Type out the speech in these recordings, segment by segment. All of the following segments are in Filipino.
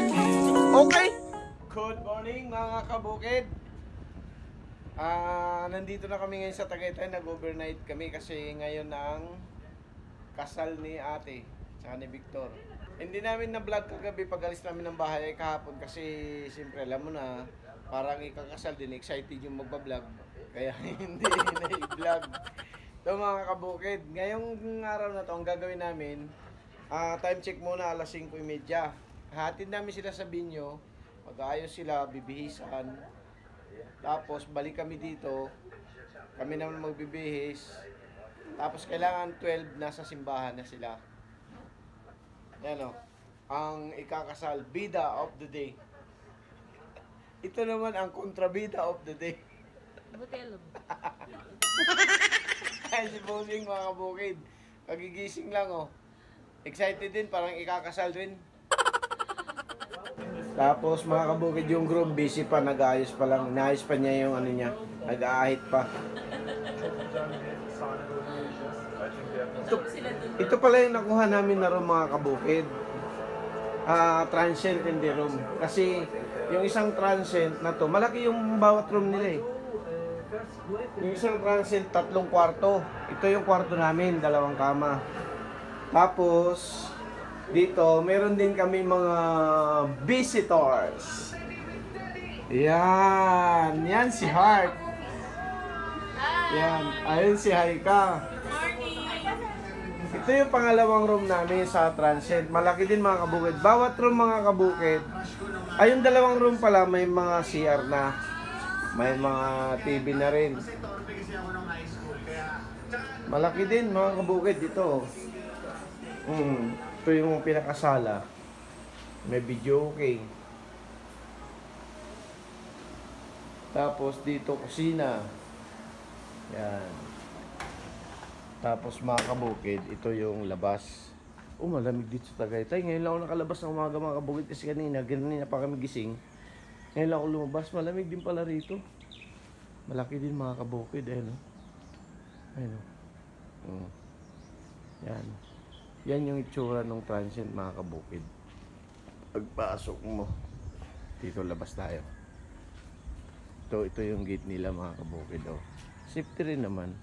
kabukid! Okay? Good morning mga kabukid! Nandito na kami ngayon sa Tagaytay. Nag-overnight kami kasi ngayon ang kasal ni ate tsaka ni Victor. Hindi namin na-vlog kagabi pag alis namin ng bahay kahapon kasi siyempre alam mo na parang ikakasal din, excited yung magbablog kaya hindi na-vlog. So mga kabukid, ngayong araw na to ang gagawin namin, time check muna alas 5:30. Hatid namin sila sa Binyo, mag-aayos sila, bibihisan. Tapos balik kami dito, kami naman magbibihis. Tapos kailangan 12 nasa simbahan na sila. Yan o, ang ikakasal, bida of the day. Ito naman ang kontrabida of the day. Butelog. Ay, si Bossing mga kabukid, kagigising lang oh. Excited din, parang ikakasal rin. Tapos mga kabukid, yung groom busy pa, nag-aayos pa lang. Inaayos pa niya yung ano niya, nag-aahit pa. Ito pala yung nakuha namin na room mga kabukid. Transient in the room. Kasi yung isang transient na to, malaki yung bawat room nila eh. Yung isang transient, 3 kwarto. Ito yung kwarto namin, 2 kama. Tapos dito, meron din kami mga visitors. Yan, yan si Heart. Yan, ayun si Haika. Ito yung pangalawang room namin sa transient. Malaki din mga kabukid. Bawat room mga kabukid, ay yung 2 room pala may mga CR na. May mga TV na rin. Malaki din mga kabukid dito. Ito yung pinakasala. May video okay. Tapos dito kusina. Yan. Tapos mga kabukid, ito yung labas. Malamig dito sa Tagaytay. Ngayon lang ako nakalabas ng umaga mga kabukid kasi kanina pa kami gising. Ngayon lang ako lumabas. Malamig din pala rito. Malaki din mga kabukid. Ayun o. Ayun o. Yan. Yan yung itsura ng transient mga kabukid. Pagpasok mo, dito labas tayo. Ito yung gate nila mga kabukid. Safety rin naman.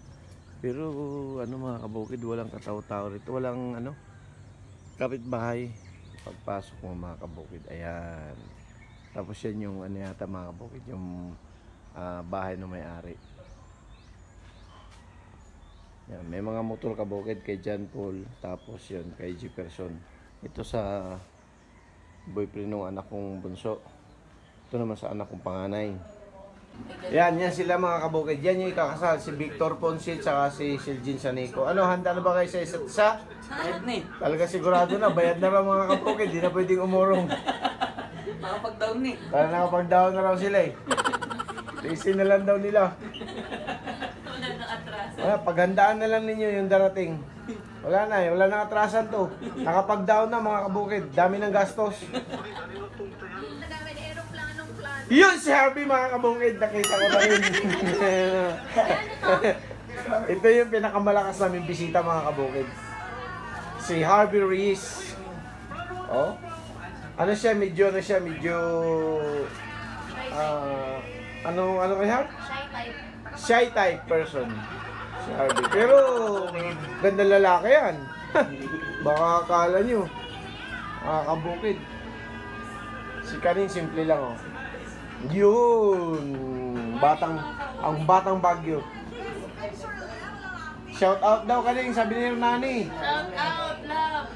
Pero ano mga kabukid, walang kataw-tao rito. Walang ano, kapitbahay. Pagpasok mo mga kabukid, ayan. Tapos yan yung ano yata mga kabukid, yung bahay ng may-ari. Yan, may mga motor kabukid kay John Paul. Tapos yun kay Jefferson. Ito sa boyfriend ng anak kong bunso. Ito naman sa anak kong panganay. Yan sila mga kabukid. Yan yung ikakasal, si Victor Ponce tsaka si Silgin Sanico. Ano, handa na ba kayo sa isa't isa? Talaga sigurado na, bayad na ba mga kabukid? Di na pwedeng umurong. Nakapag-down eh. Para nakapag-down na raw sila eh. Isin na lang daw nila. Paghandaan na lang ninyo yung darating. Wala na eh, wala nang atrasan to. Nakapag-down na mga kabukid. Dami ng gastos. Yun si Harvey mga kabukid, nakita ko na rin. Ito yung pinakamalakas namin bisita mga kabukid. Si Harvey Reese. Oh. Ano siya, medyo ano kaya? Shy type person. Si Harvey. Pero ganda lalaki yan. Baka akala nyo. Mga kabukid. Si Karin simple lang oh. Yun, ang batang Bagyo. Shout out daw kaling, sabi ni Nani. Shout out, love.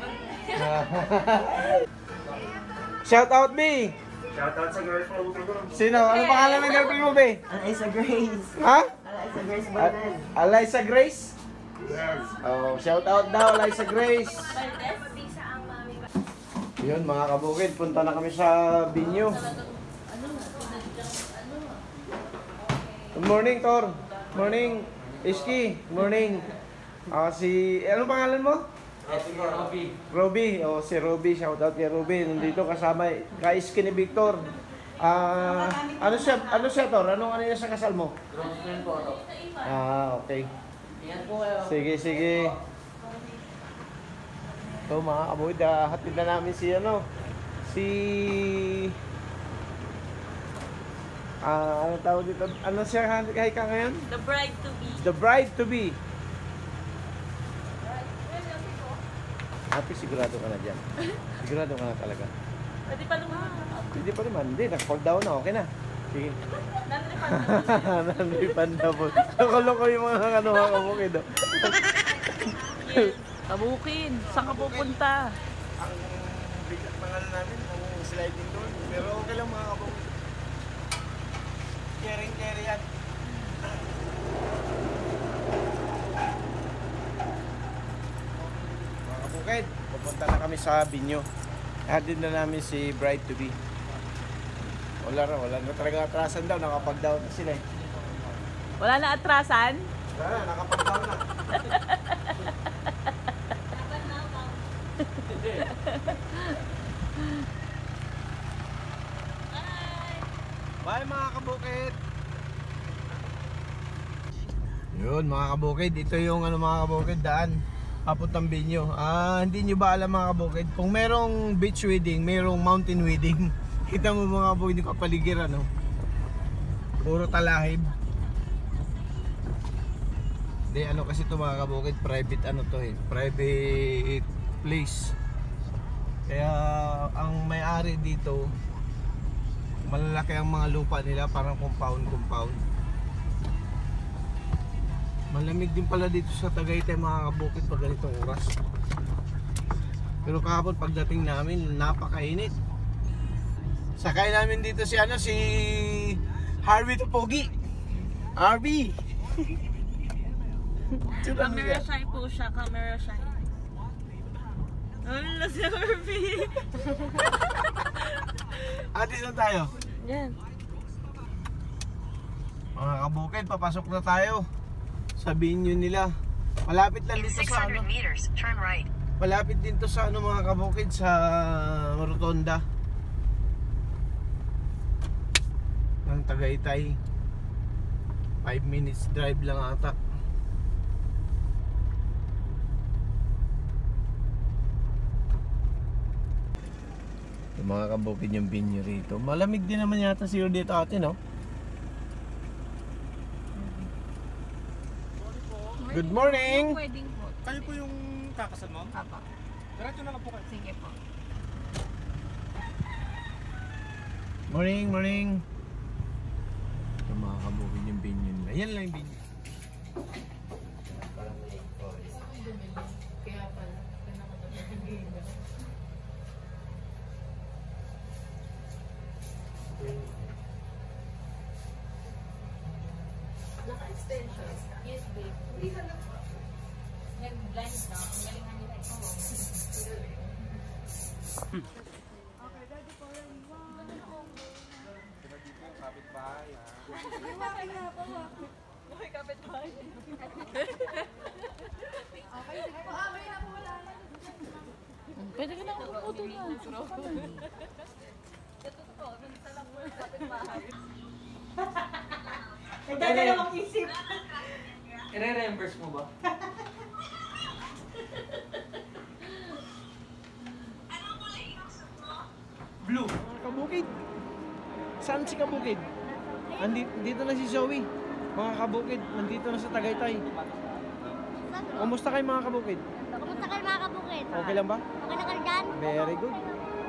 Shout out, B. Shout out sa girlfriend ko. Sino? Ano pangalan ng girlfriend mo, B? Alaysa Grace. Ha? Alaysa Grace Borden. Alaysa Grace? Yes. Oh, shout out daw, Alaysa Grace. Yun, mga kabukid, punta na kami sa Binyo. Good morning, Tor. Morning, Iski. Morning. Anong pangalan mo? Roby. Si Roby. Shoutout kay Roby. Nandito kasama kay Iski ni Victor. Ano siya, Tor? Ano niya sa kasal mo? Girlfriend ko ito. Okay. Ingat po kayo. Sige. So mga kabukid, hatid na namin si Ano tawag dito? Ano siya ka ngayon? The bride to be. The bride to be. Happy, sigurado ka na dyan. Sigurado ka na talaga. Pwede pa naman. Hindi pa naman. Hindi, nag-fall down na. Okay na. Sige. Nanlipan na. Nanlipan na po. Nakaloko yung mga kabukid. Yes. Kabukin. Saan ka pupunta? Ang bigat mga namin kung sliding doon. Pero okay lang mga kabukid. Carry yan. Mga kabukid, pupunta na kami sa Binyo. Hatid na namin si bride to be. Wala na talaga atrasan daw, nakapag-down na sila eh. Wala na atrasan? Wala na, nakapag-down na. Bye mga kabukid! Yun mga kabukid, ito yung mga kabukid daan papuntang Binyo. Hindi nyo ba alam mga kabukid, kung merong beach wedding, merong mountain wedding. Kita mo mga kabukid yung kapaligiran, no? Puro talahib. Hindi, ano kasi ito mga kabukid, private private place. Kaya ang may-ari dito, malalaki ang mga lupa nila, parang compound. Malamig din pala dito sa Tagaytay mga kabukid pag ganitong oras. Pero kahapon pagdating namin, napakainit. Sakay namin dito si Harvey to Pogi. Harvey! Camera shy po siya. Camera shy. Ano si Harvey? Ate, saan tayo? Yan. Mga kabukid, papasok na tayo. Sabihin nyo nila. Malapit lang In dito sa 600 meters, turn right. Malapit din to sa mga kabukid sa Rotonda ng Tagaytay. 5 minutes drive lang ata. Yung mga kabukid yung Binyo rito. Malamig din naman yata siguro dito ate, no? Good morning! Wedding po. Kayo po yung kakasal mo? Papa. Diretso na lang po kayo. Sige po. Morning! Yung mga kabukid yung Binyo nila. Yan lang yung Binyo. Naka-extension. Yes, babe. Hindi ka na. Nag-blind na. Ang galingan nila ito. Okay, kapit-bahay. Pwede ka na puputo na. Totoo, nandito lang po yung kapit-bahay. Nagdadalawang isip. I-reimburse mo ba? Blue. Kabukid. Saan si Kabukid? Dito na si Zoe. Mga kabukid, nandito na sa Tagaytay. Kumusta kayo mga kabukid? Kumusta kayo mga kabukid? Okay lang ba? Okay na kayo dyan? Very good.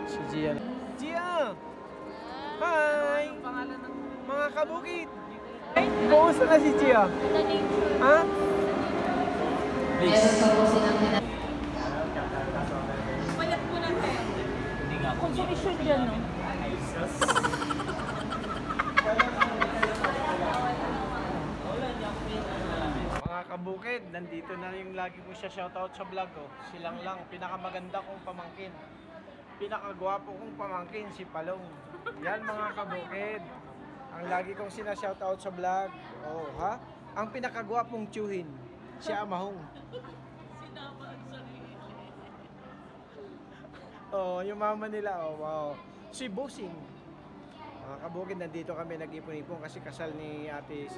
Si Gia. Gia! Hi! Pangalan ng... Mga kabukid! Kumusta na si Gia? Ha? Please. Palit mo lang kayo. Consumption dyan, no? Mga kabukid, nandito na yung lagi ko siya shoutout sa vlog ko. Silang lang, pinakamaganda kong pamangkin. Pinakagwapo kong pamangkin, si Palong. Yan mga kabukid. Ang lagi kong sina-shoutout sa vlog. Oh, ha? Ang pinakagwapong tiyuhin, si Amahong. Oh, yung mama nila, oh, wow. Si Bossing. Mga kabukid, nandito kami nag-ipon-ipon kasi kasal ni Ate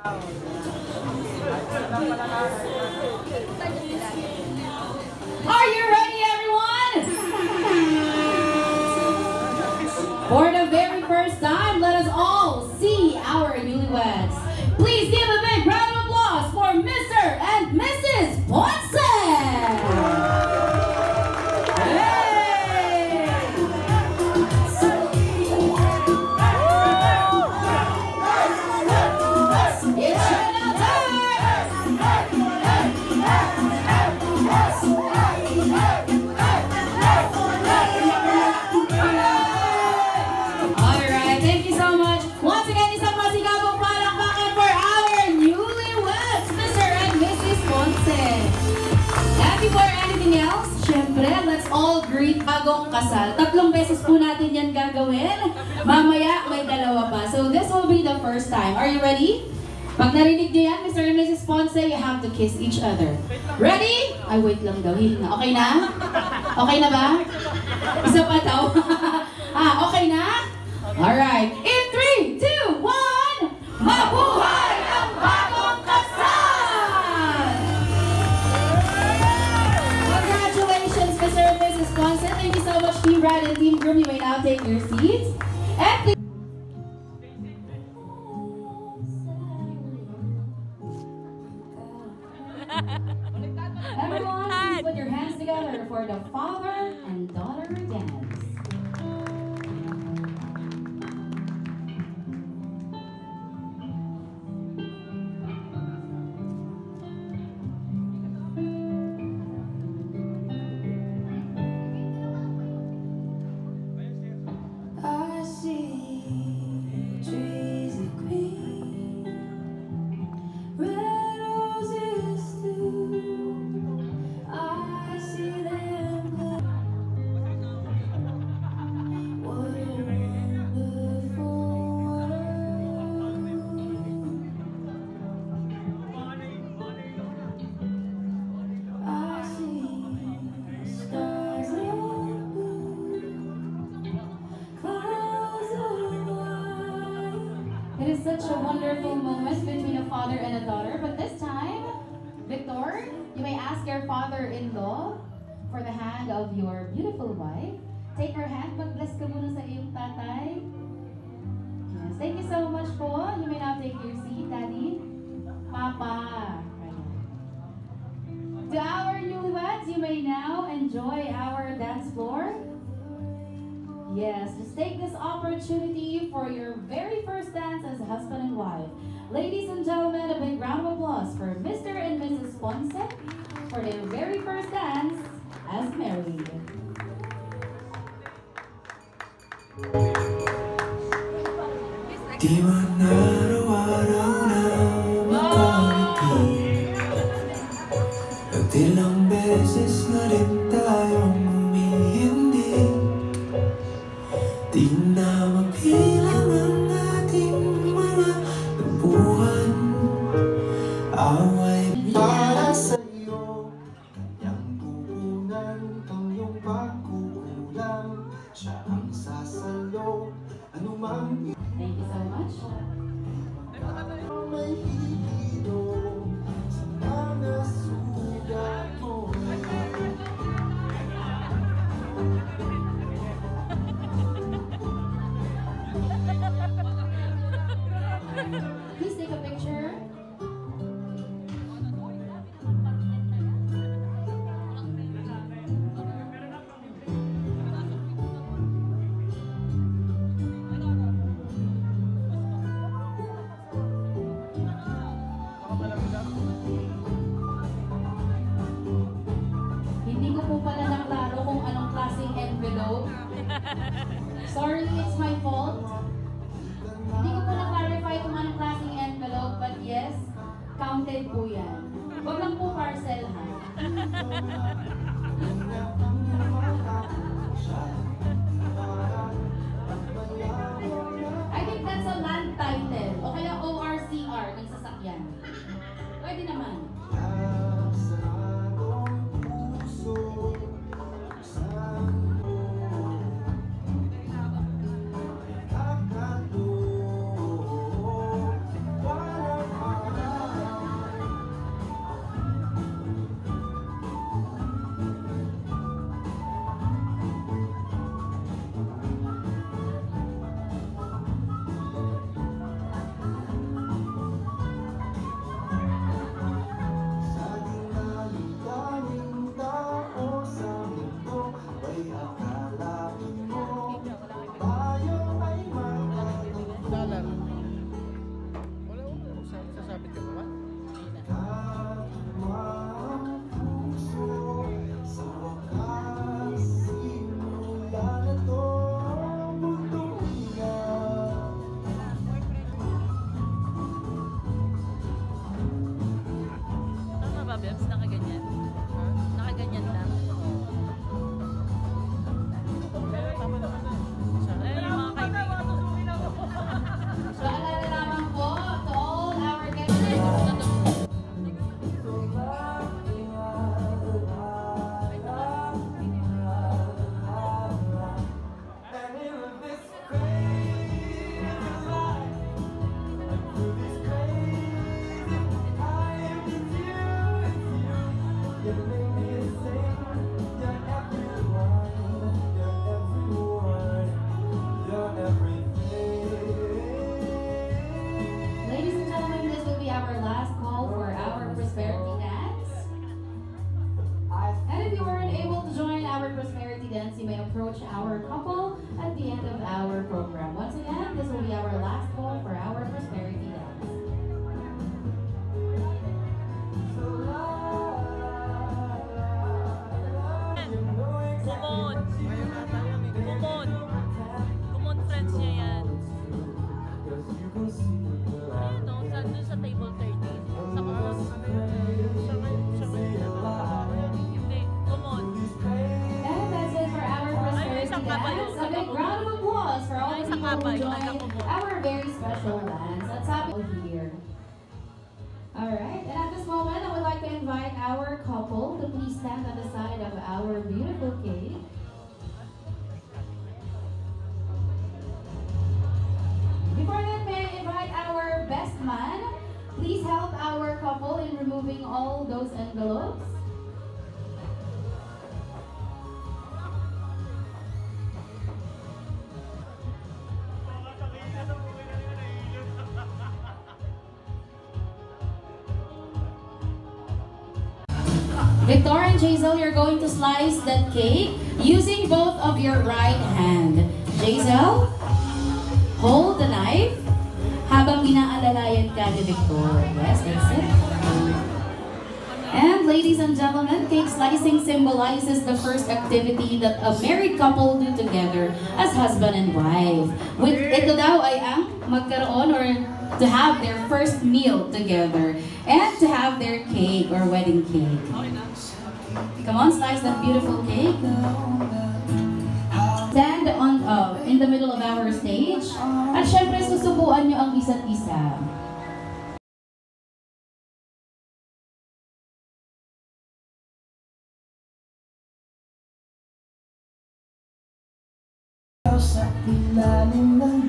Are you ready, everyone? For the very first time, let us all see our newlyweds. Please give a big round of applause for Mr. and Mrs. Ponce! Let's all greet bagong kasal. 3 beses po natin yan gagawin. Mamaya may 2 pa. So this will be the first time. Are you ready? Pag narinig niyo yan, Mr. and Mrs. Ponce, you have to kiss each other. Ready? Ay, wait lang daw. Hindi na. Okay na? Okay na ba? Isa pa daw. Okay na? Alright. In 3, 2, 1, mabuhay ang bagong kasal! Thank you so much, Team Brad and Team Groom. You may now take your seats. And please. Everyone, please put your hands together for the father and daughter dance. It is such a wonderful moment between a father and a daughter, but this time, Victor, you may ask your father-in-law for the hand of your beautiful wife. Take her hand, mag-bless ka muna sa iyong tatay. Yes, thank you so much po. You may now take your seat, Daddy. Papa. To our newlyweds, you may now enjoy our dance floor. Yes, just take this opportunity for your very first dance as husband and wife. Ladies and gentlemen, a big round of applause for Mr. and Mrs. Ponce for their very first dance as married. Di man araw-araw na makangiti, at ilang beses na rin tayong humihindi. Di na mabilang ang ating mga tampuhan. Away para sa iyo, kanyang pupunan ang iyong pagkukulang. Siya ang sasalo, anumang Thank you so much. may hihilom sa mga sugat mo. Please take a picture. Hindi ko po pala naklaro kung anong klaseng envelope. Sorry, it's my fault. Hindi ko po na-clarify kung anong klaseng envelope, but yes, counted po yan. Huwag lang po parcel, ha? I think that's a land title. O kaya ORCR ng sasakyan. Pwede naman. Doon sa table 30. Sa mga hindi, kumon. And that's it for our prosperity isang kapay, dance. A big round of applause for all the isang people who kapay, joined taga-kumon. our very special dance. Let's have it here. Alright, and at this moment, I would like to invite our couple to please stand at the side of our beautiful cake. Before that, may I invite our best man. Please help our couple in removing all those envelopes. Victor and Jazel, you're going to slice that cake using both of your right hand. Jazel, hold the knife habang inaalalayan ka ni Victor. Yes, that's it. And ladies and gentlemen, cake slicing symbolizes the first activity that a married couple do together as husband and wife. With ito daw ay ang magkaroon or to have their first meal together and to have their cake or wedding cake. Come on, slice that beautiful cake. Stand on in the middle of our stage. At syempre, susubuan nyo ang isa't isa.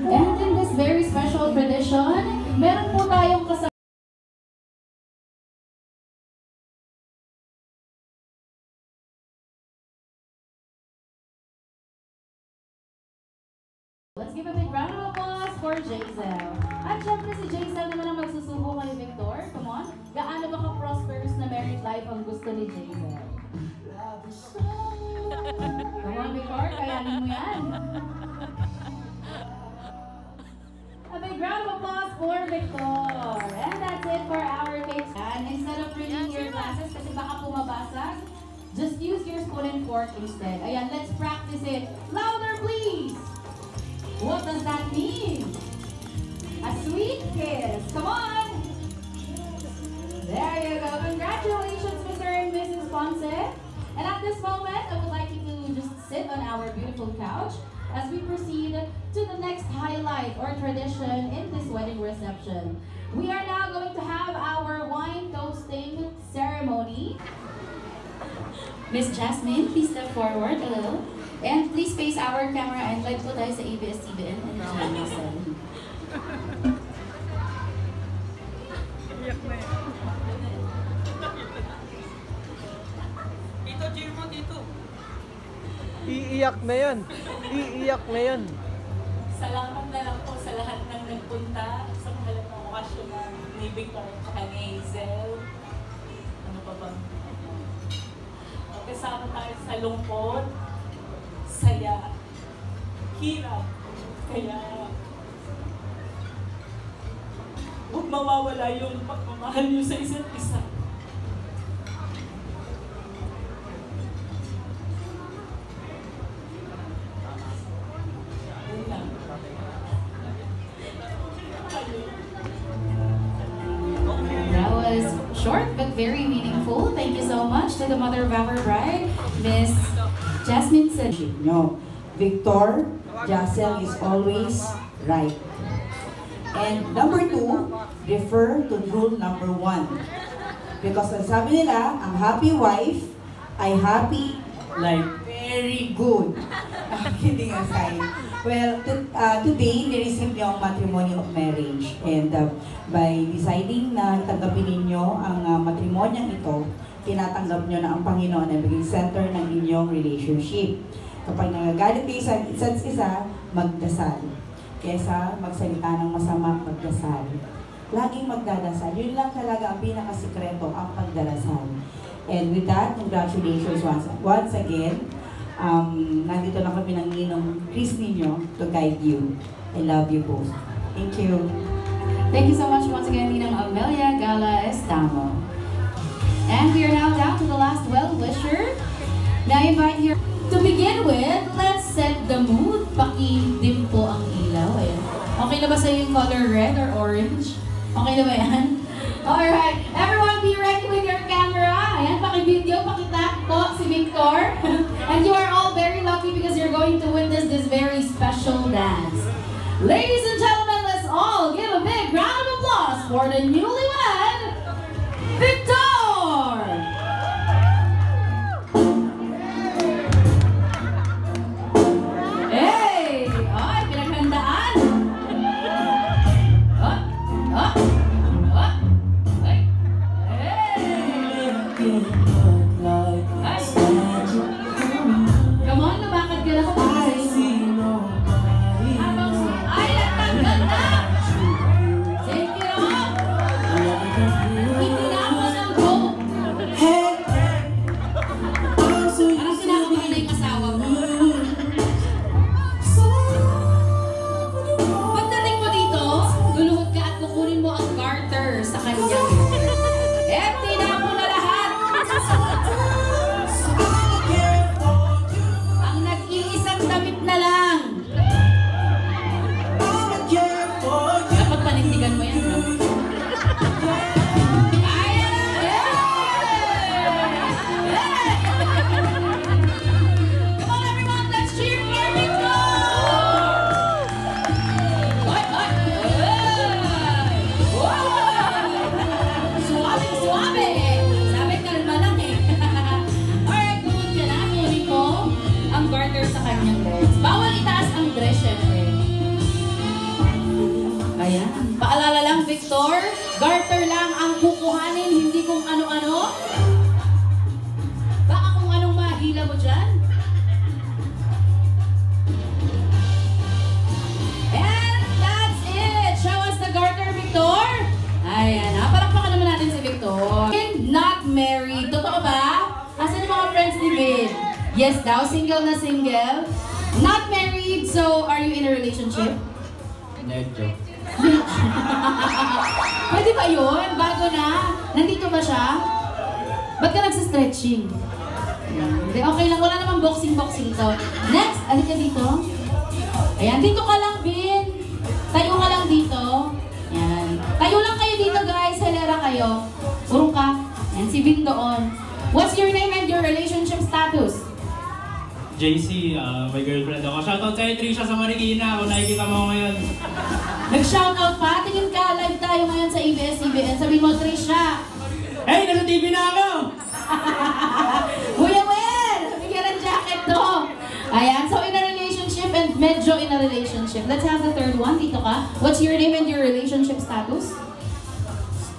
And in this very special tradition, meron po tayong kasama. Let's give a big round of applause for Jazel. At syempre si Jazel naman ang magsusubo kay Victor. Come on. Gaano ba ka-prosperous na married life ang gusto ni Jazel? Come on, Victor. Kayanin mo yan. A big round of applause for Victor. And that's it for our cake. And instead of bringing your glasses kasi baka pumabasag, just use your spoon and fork instead. Ayan, let's practice it. Louder, please! What does that mean? A sweet kiss. Come on! There you go. Congratulations, Mr. and Mrs. Ponce. And at this moment, I would like you to just sit on our beautiful couch as we proceed to the next highlight or tradition in this wedding reception. We are now going to have our wine toasting ceremony. Miss Jasmine, please step forward a little. And please face our camera and live po tayo sa ABS-CBN and Channel 7. Tito, cheer mo, Tito. Iiyak na yan. Iiyak na yan. Salamat na lang po sa lahat ng nagpunta sa mahalang na okasyon ni Victor at ni Hazel. Ano pa ba? Kasama tayo sa lungkot, saya, hirap. Kaya huwag mawawala yung pagmamahal niyo sa isa't isa. That was short but very meaningful. Thank you so much to the mother of our bride, Miss Jasmine Sedgwick. No, Victor, Jazel is always right. And number 2, refer to rule number 1. Because ang sabi nila, ang happy wife ay happy life. Very good. Kidding aside. Well, today, nireceive niyo ang matrimony of marriage. And by deciding na tanggapin ninyo ang matrimonyang ito, tinatanggap nyo na ang Panginoon ay maging center ng inyong relationship. Kapag nagagalit kayo sa isa't isa, magdasal. Kesa magsalita ng masama, magdasal. Laging magdadasal. Yun lang talaga ang pinakasikreto, ang pagdarasal. And with that, congratulations once again. Nandito na kami ng Ninong Chris ninyo to guide you. I love you both. Thank you. Thank you so much once again, Ninang Amelia Gala Estamo. And we are now down to the last well-wisher. Now I invite here to begin with, let's set the mood. Paki-dim po ang ilaw. Ayan. Okay. Okay na ba sa'yo yung color red or orange? Okay na ba yan? Alright, everyone be ready with your camera. Ayan, paki-video, pakita po si Victor. And you are all very lucky because you're going to witness this very special dance. Ladies and gentlemen, let's all give a big round of applause for the newlywed Victor! Hey! Ay, pinaghandaan! Come on, lumakad ka na ako. Ay, nagtanggal na! Take it off! Hindi na ako ng go. Parang kinakabahan na yung asawa mo. Pagdating mo dito, luluhod ka at kukunin mo ang garter sa kanyang hair. Tinapo na lahat! Ang nag-iisang damit na lang! Dapat panindigan mo yan, no? Ayan! Come on, everyone! Let's cheer for Victor! Oy, oy! Suwabe! Sabi, kalma lang eh. Alright, gumod ka na. Kunin mo ang garter sa kanyang legs. Bawal itaas ang dress, syempre. Ayan. Paalala lang, Victor. Garter lang ang kukuhanin, hindi kung ano-ano. Baka kung anong mahila mo dyan. And that's it! Show us the garter, Victor! Ayan, palakpakan naman natin si Victor. Not married. Totoo ba? Asan yung mga friends ni Vin? Yes daw, single na single. Not married, so are you in a relationship? Medyo. Pwede ba yun? Bago na? Nandito ba siya? Ba't ka nagsistretching? Hindi, okay lang. Wala namang boxing-boxing to. Next, alin ka dito. Ayan, dito ka lang, Vin. Tayo ka lang dito. Ayan. Tayo lang kayo dito, guys. Helera kayo. Urong ka. Ayan, si Vin doon. What's your name and your relationship status? JC, may girlfriend ako. Shoutout sa'yo, Trisha sa Marikina. Kung nakikita mo ngayon. Nag-shoutout pa. Tingin ka, live tayo ngayon sa ABS-CBN. Sabihin mo, Trisha. Hey, nasa TV na ako! Kuya Wen! Bigyan ng jacket to. Ayan, so in a relationship and medyo in a relationship. Let's have the third one. Dito ka. What's your name and your relationship status?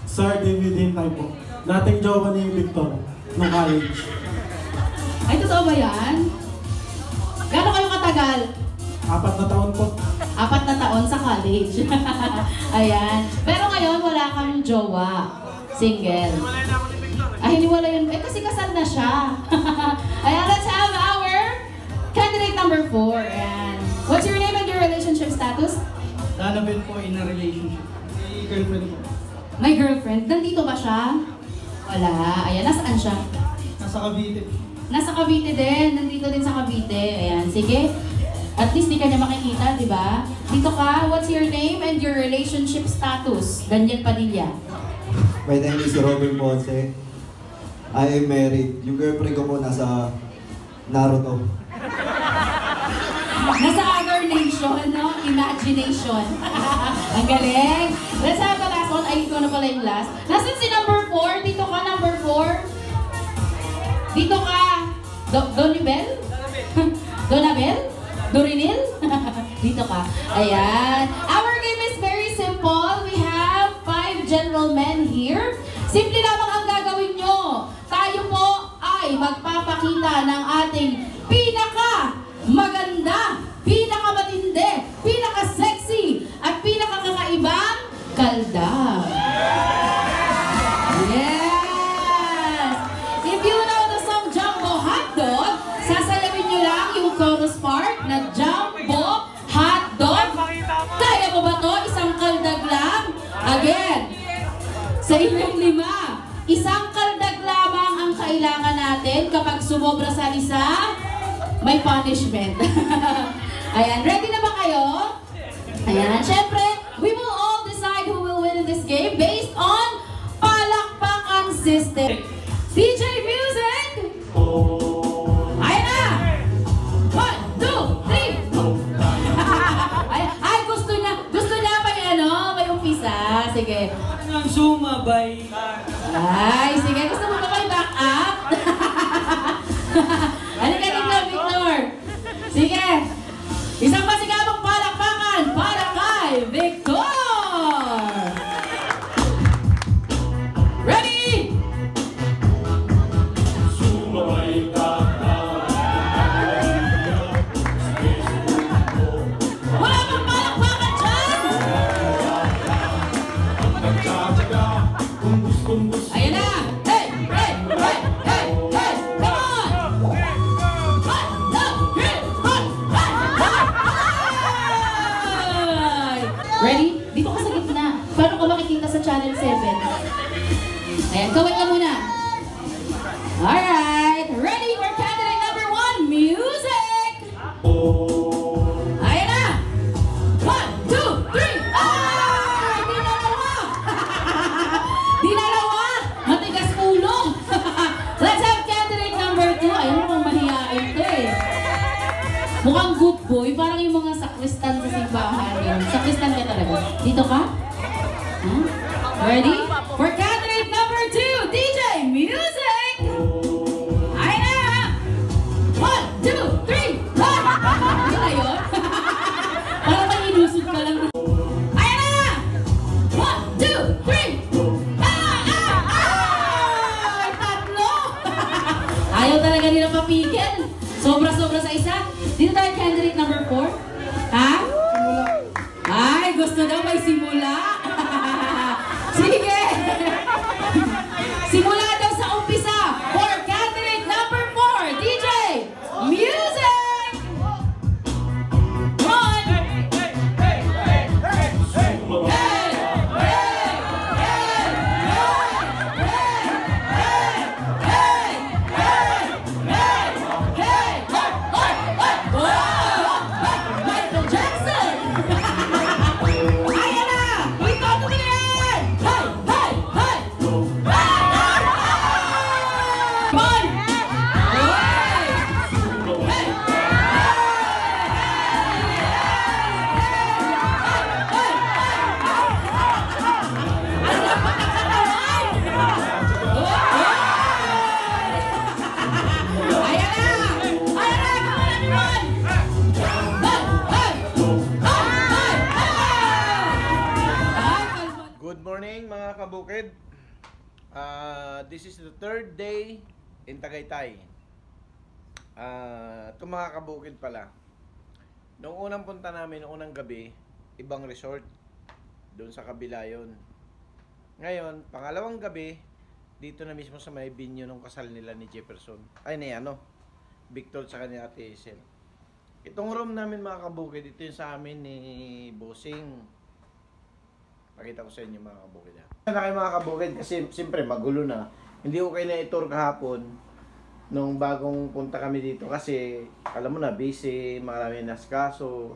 Sir David Hintay po. Dating jowa ni Victor nung college. Ay, totoo ba yan? Gano'n kayo katagal? 4 na taon po. 4 na taon sa college. Ayan. Pero ngayon, wala kang jowa. Single. Ay, hiniwala yun. Eh, kasi kasal na siya. Ayan, let's have our candidate number 4. Ayan. What's your name and your relationship status? Nanabin po in a relationship. May girlfriend po. May girlfriend? Nandito ba siya? Wala. Ayan, nasaan siya? Nasa Cavite. Nasa Cavite din. Nandito din sa Cavite. Ayan, sige. At least di ka niya makikita, di ba? Dito ka, what's your name and your relationship status? Daniel Padilla. My name is Robin Ponce. I am married. Yung girlfriend ko po nasa Naruto. Nasa other nation, no? Imagination. Ang galing. Let's have the last one. Ay, ikaw na pala yung last. Nasaan si number 4? Dito ka, number 4. Dito ka. Donibel? Donabel? Dorinil? Dito ka. Ayan. Our game is very simple. We have 5 gentlemen here. Simple lamang ang gagawin nyo. Tayo po ay magpapakita ng ating pinaka-maganda, pinaka-matindi, pinaka-sexy, at pinaka-kakaibang kalda. Yes! If you know the song Jumbo Hotdog, sasalawin nyo lang yung chorus part na Jumbo Hotdog. Kaya mo ba to? Isang kaldag lang? Again, sa inyong 5, isang kaldag lamang ang kailangan natin. Kapag sumobra sa isa, may punishment. Ayan, ready na ba kayo? Ayan, syempre, we will all decide who will win in this game based on palakpakan system. DJ Music! Ayan na! 1, 2, 3! Ay, gusto niya may umpisa. Sige. Ang sumabay. Ay, sige. Gusto mo ba may back up? Ano ka dito, Victor? Sige. Isang masigabong palakpakan para kay Victor! Ready? Sumabay ka na. Wala bang palakpakan dyan? Nagtsatsaga, kung gustong gusto. Ayan na! Hey! Hey! Hey! Hey! Hey! Come on! 1, 2, 3, 4, 5! Ready? Dito ka sa gitna. Paano ka makikita sa Channel 7? Ayan, kaway ka muna. Alright! Ready for candidate number 1, music! Ayan na! 1, 2, 3! Ay! Di nalawa! Di nalawa! Matigas ulo! Let's have candidate number 2. Ayun mo, mahihain to eh. Mukhang good boy. Parang yung mga sakristan sa simbahan. Yun. Sakristan ka talaga. Dito ka? Huh? Ready? For candidate number 2, DJ Music! Ayun na! 1, 2, 3! Yun na yun? Parang may inusog ka lang. Ayun na! 1, 2, 3! Ay! Tatlo! Ayaw talaga nila mapigil. Sobra-sobra sa isa. Dito tayo candidate number 4. Ha? Ay, gusto daw may simula. Sige! Simula daw sa umpisa. For candidate number 4, DJ Music! One! Hey! Hey! Michael Jackson! Ayan na! Ito mo na yan! Hey! Hey! Hey! Come on! Hey! Hey! Ang lapat ng katawan! Ayan na! Ayan na! Come on, everyone! Good morning mga kabukid. This is the third day in Tagaytay. Ito mga kabukid pala. Noong unang punta namin, noong unang gabi, ibang resort. Doon sa kabila yun. Ngayon, pangalawang gabi, dito na mismo sa may venue ng kasal nila ni Jefferson. Ay, ni Victor sa kanya Ate Hazel. Itong room namin mga kabukid, ito yung sa amin ni Bossing. Pakita ko sa inyo mga kabukid. Sana kayo mga kabukid kasi siyempre magulo na. Hindi ko kayo na-tour kahapon nung bagong punta kami dito kasi alam mo na busy, marami naskaso,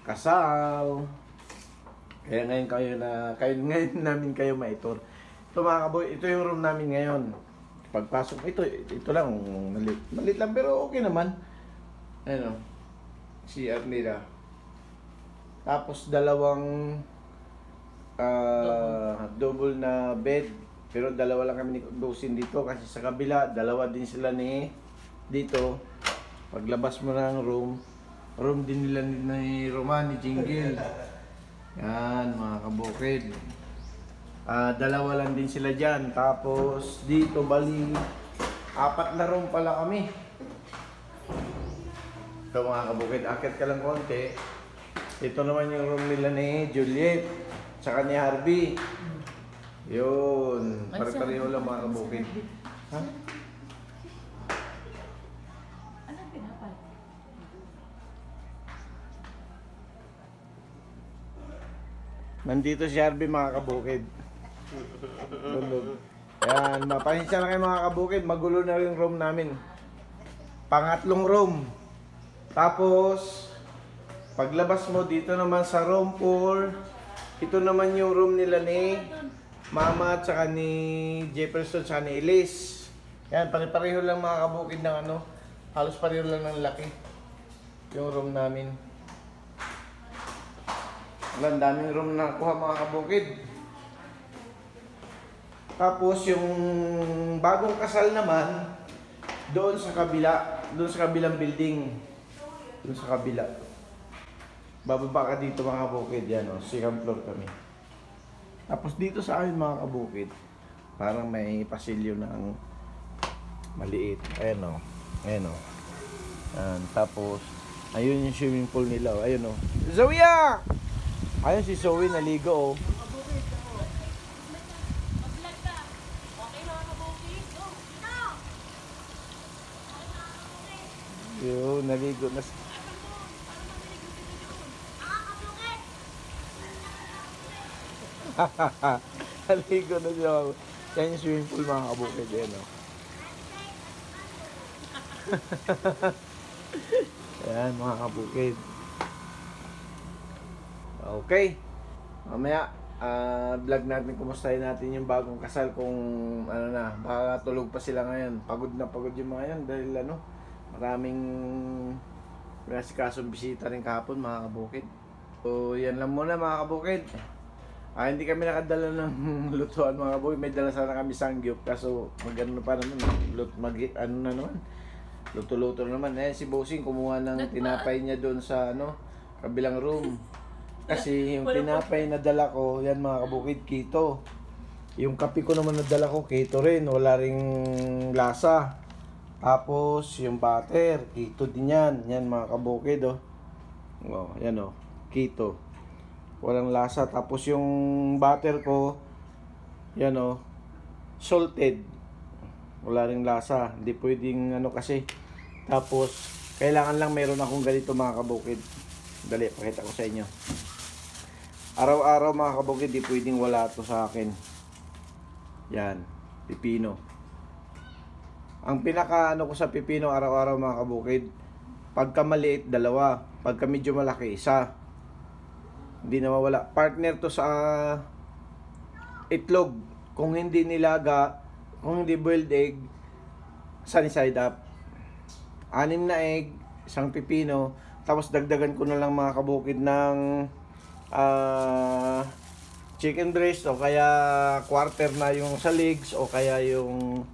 kasal. Kaya ngayon namin kayo ma-tour. Ito mga kabukid, ito yung room namin ngayon. Pagpasok ito lang malit lang pero okay naman. Ano? CR nila. Tapos dalawang double na bed, pero dalawa lang kami ni Dosin dito kasi sa kabila dalawa din sila ni dito. Paglabas mo ng room din nila ni Roman, ni Jingle. Yan mga kabukid. Dalawa lang din sila dyan. Tapos dito bali 4 na room pala kami. Ito mga kabukid, akit ka lang konti. Ito naman yung room nila ni Juliet tsaka ni Harvey. Yun. Pare-pareho lang mga kabukid. Ha? Ano pinapal? Nandito si Harvey mga kabukid. Yan. Mapasensya na kayo mga kabukid. Magulo na yung room namin. Pangatlong room. Tapos Paglabas mo dito naman sa room 4, ito naman yung room nila ni Mama at saka ni Jefferson at saka ni Elise. Yan, pare-pareho lang mga kabukid ng ano. Halos pareho lang ng laki. Yung room namin. Ang daming room na nakuha mga kabukid. Tapos yung bagong kasal naman, doon sa kabila, doon sa kabilang building. Doon sa kabila. Bababa ka dito mga kabukid, yan o, second floor kami. Tapos dito sa amin mga kabukid, parang may pasilyo ng maliit. Ayan o, ayan o. Yan. Tapos, ayun yung swimming pool nila o, ayun o. Zoe! Ayun si Zoe naligo o. Yo, naligo na. Naligo na siya. Yan yung swimming pool mga kabukid. Yan o. Yan mga kabukid. Okay. Mamaya, vlog natin, kumustahin natin yung bagong kasal kung ano na, baka tulog pa sila ngayon. Pagod na pagod yung mga yan dahil ano, maraming kasong bisita rin kahapon mga kabukid. So yan lang muna mga kabukid. Hindi kami nakadala ng lutuan mga kabukid. May dala sana kami sangyup kaso mag-ano pa naman, ano na naman, luto-luto naman. Si Bossing kumuha ng tinapay niya doon sa ano, kabilang room. Kasi yung tinapay na dala ko, yan mga kabukid, keto. Yung kape ko naman na dala ko, keto rin, wala ring lasa. Tapos yung butter, keto din yan. Yan mga kabukid oh. Oh, yan oh, keto. Walang lasa. Tapos yung butter ko, yan oh, salted. Wala ring lasa. Hindi pwedeng ano kasi. Tapos kailangan lang meron akong ganito mga kabukid. Dali, pakita ko sa inyo. Araw-araw mga kabukid, di pwedeng wala to sa akin. Yan, pipino. Ang pinaka ano ko sa pipino araw-araw mga kabukid, pagka maliit, dalawa. Pagka medyo malaki, isa. Hindi na mawala. Partner to sa itlog. Kung hindi nilaga, kung hindi boiled egg, sunny side up. 6 na egg, isang pipino. Tapos dagdagan ko na lang mga kabukid ng chicken breast o kaya quarter na yung sa legs o kaya yung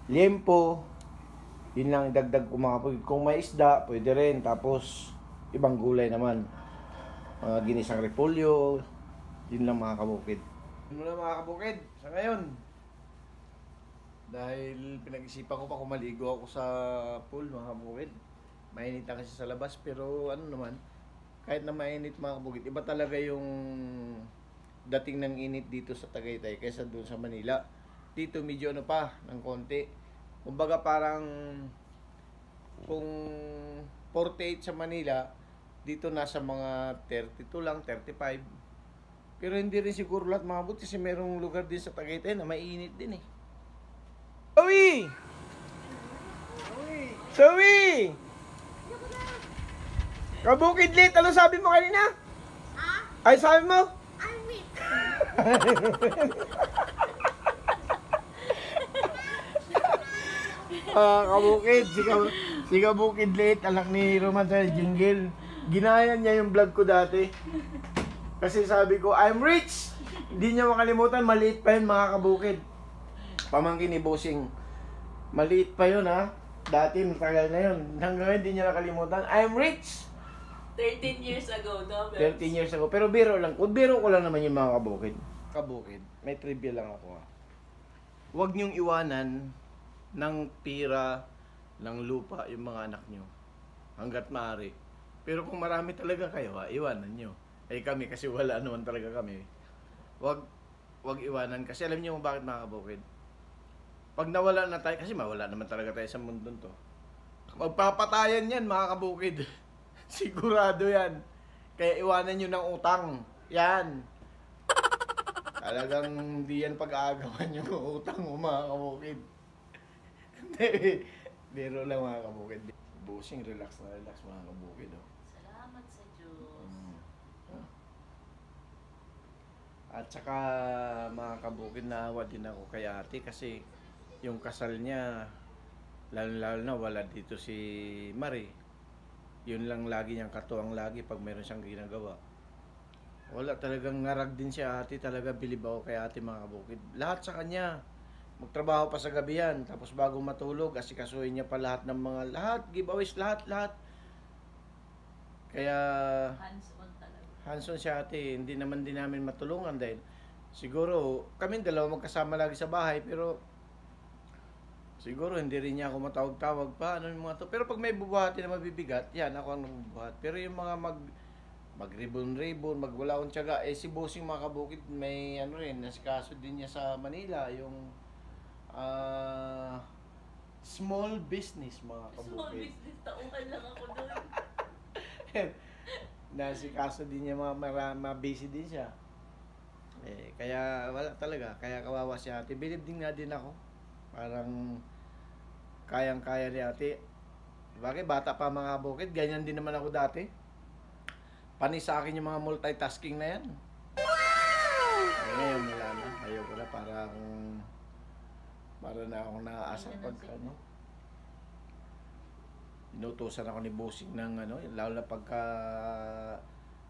liempo. Yun lang idagdag ko mga kabukid. Kung may isda, pwede rin. Tapos ibang gulay naman. Mga ginisang repolyo. Yun lang mga kabukid. Yun lang mga kabukid sa ngayon. Dahil pinag-isipan ko pa kung maligo ako sa pool mga kabukid. Mainit na kasi sa labas pero ano naman, kahit na mainit mga kabukid, iba talaga yung dating ng init dito sa Tagaytay kaysa doon sa Manila. Dito medyo ano pa, ng konti. Kumbaga parang kung 48 sa Manila, dito nasa mga 32 lang, 35. Pero hindi rin siguro lahat mga kabukid kasi merong lugar din sa Tagaytay na mainit din eh. Zoe! Zoe! Kabukid late, ano sabi mo kanina? Ay, sabi mo? I'm weak. Kabukid, si Kabukid late, anak ni Roman sa Jingle. Ginaya niya yung vlog ko dati. Kasi sabi ko, I'm rich! Hindi niya makalimutan, maliit pa yun mga kabukid. Pamangkin ni Bossing. Maliit pa yun ha. Dati, matagal na yun. Hanggang ngayon, hindi niya nakalimutan. I'm rich! 13 years ago, no? 13 years ago. Pero biro lang. Kung biro ko lang naman yung mga kabukid. Kabukid, may trivia lang ako ha. Huwag niyong iwanan ng tira, ng lupa yung mga anak niyo. Hanggat maaari. Pero kung marami talaga kayo ha, iwanan niyo. Eh kami, kasi wala naman talaga kami. Huwag iwanan. Kasi alam niyo kung bakit mga kabukid. Pag nawala na tayo, kasi mawala naman talaga tayo sa mundo to. Magpapatayan yan mga kabukid. Sigurado yan. Kaya iwanan nyo ng utang. Yan. Talagang hindi yan pag-aagawan yung utang mo mga kabukid. Biro lang mga kabukid. Bossing, relax na relax mga kabukid. Oh. Salamat sa Diyos. At saka mga kabukid, naawa din ako kay ate kasi yung kasal niya, lalo na wala dito si Marie. Yun lang lagi niyang katuwang lagi pag meron siyang ginagawa. Wala, talagang ngarag din si ate, talaga bilib ako kay ate mga kabukid. Lahat sa kanya, magtrabaho pa sa gabi yan, tapos bago matulog, asikasuhin niya pa lahat ng mga, giveaways, lahat. Kaya Hands-on talaga. hands-on si ate, hindi naman din namin matulungan dahil siguro kami dalawa magkasama lagi sa bahay, pero siguro hindi rin niya ako matawag-tawag pa, ano yung mga to. Pero pag may bubuhati na mabibigat, yan, ako ang bubuhat. Pero yung mga mag-ribbon, magwala akong tiyaga, si Bossing mga kabukid, may ano rin, nasikaso din niya sa Manila, yung small business mga kabukid. Small business, tauhan lang ako doon. Nasikaso din niya, busy din siya. Kaya wala talaga, kaya kawawa si ate. Bilib din nga din ako. Parang kayang-kaya ni ate. Bakit bata pa mga kabukid, ganyan din naman ako dati. Panis sa akin yung mga multitasking na yan. Ngayon wala na, ayoko na, para na akong naaasa pagka inutusan ako ni Bossing ng lalo na pagka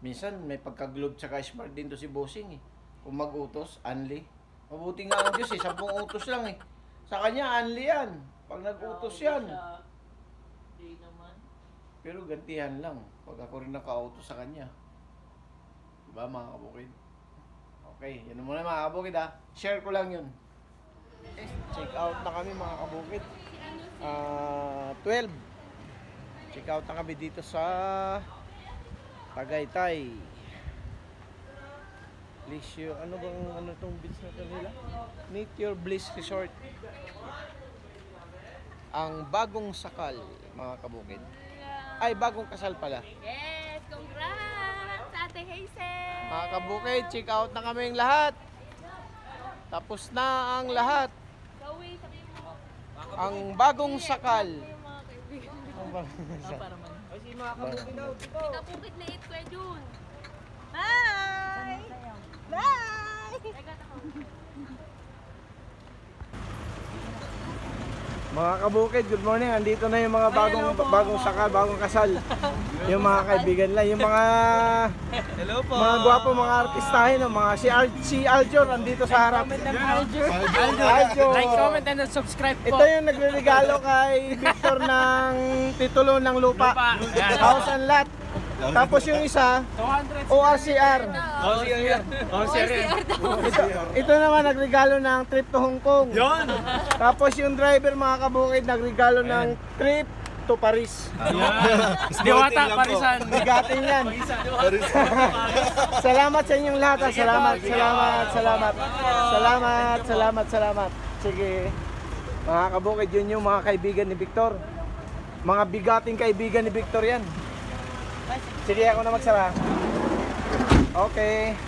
minsan may pagka-globe tsaka smart din to si Bossing kung mag-utos, Anli. Mabuti nga ang Diyos 10 utos lang sa kanya, Anli yan pag nag-utos yan. Hindi naman. Pero gantihan lang pag ako rin naka-utos sa kanya, diba mga kabukid? Okay, yun muna mga kabukid share ko lang yun. Check out na kami mga kabukid. 12. Check out na kami dito sa Tagaytay. Lisyo, ano tong beach na ito nila? Nature Bliss Resort. Ang bagong sakal mga kabukid. Ay, bagong kasal pala. Yes, congrats Ate Hazel. Mga kabukid, check out na kaming lahat. Tapos na ang lahat. Ang bagong sakal. Kapukit na it, Kuya Jun. Bye! Bye! Mga kabukid, good morning. Andito na yung mga bagong sakal, bagong kasal. Yung mga kaibigan lang, yung mga mga gwapo, mga artistahin, si Aljor andito sa harap. Aljor. Like, comment, and subscribe po. Ito yung nagre-regalo kay Victor ng titulo ng lupa. House and lot. Tapos yung isa, ORCR. Ito naman nagregalo ng trip to Hong Kong. Tapos yung driver mga kabukid nagregalo ng trip to Paris. Diwata, Parisan. Bigatin yan. Salamat sa inyong lahat. Salamat. Sige. Mga kabukid, yun yung mga kaibigan ni Victor. Mga bigating kaibigan ni Victor yan. Sige, ako na magsara. Okay.